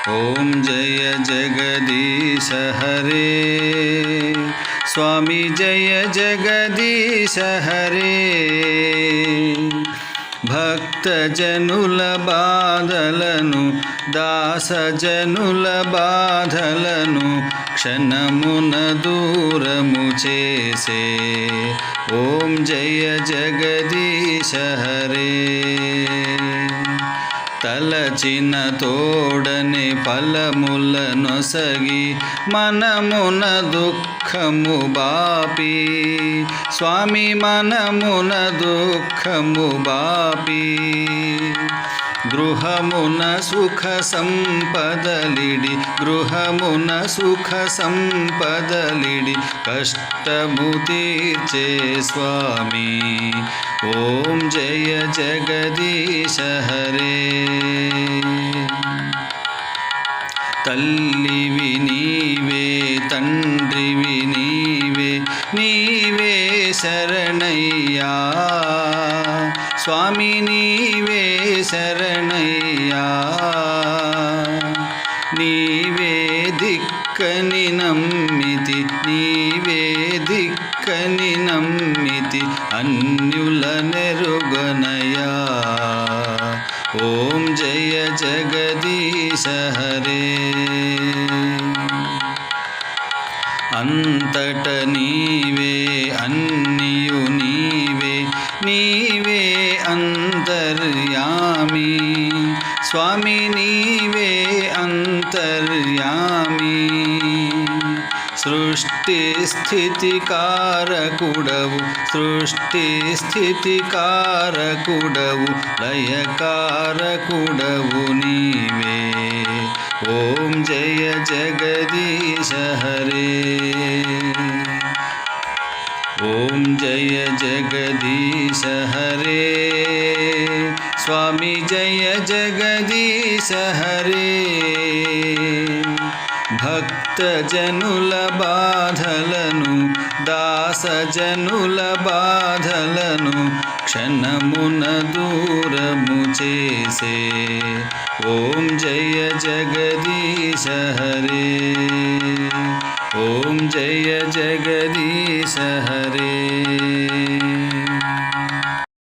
ఓం జయ జగదీశ హరే స్వామి జయ జగదీశ హరే భక్తజనుల బాధలను దాసజనుల బాధలను క్షణమున దూరము చేసే ఓం జయ జగదీశ హరే తలచిన తోడనే ఫలముల నొసగి మనమున దుఃఖము బాపి స్వామి మనమున దుఃఖము బాపి గృహమున సుఖ సంపదలిడి గృహమున సుఖ సంపదలిడి కష్టము తీర్చే స్వామి ఓం జయ జగదీశ హరే తల్లివి నీవే తండ్రివి నీవే నీవే శరణయ్యా స్వామి నీవే శరణయ్యా నీవే దిక్కని నమ్మితి నీవే దిక్కని నమ్మితి అన్యుల నెరుగనయా ఓం జయ జగదీశ హరే అంతట నీవే అన్నియు నీవే నీవే అంతర్యామి స్వామి నీవే అంతర్యామి సృష్టి స్థితి కారకుడవు సృష్టి స్థితి కారకుడవు లయకారకుడవు నీవే ఓం జయ జగదీశ హరే ఓం జయ జగదీశ హరే స్వామి జయ జగదీశ హరే భక్తజనుల బాధలను దాసజనుల బాధలను క్షణమున దూరము చేసే ఓం జయ జగదీశ హరే ఓం జయ జగదీశ హరే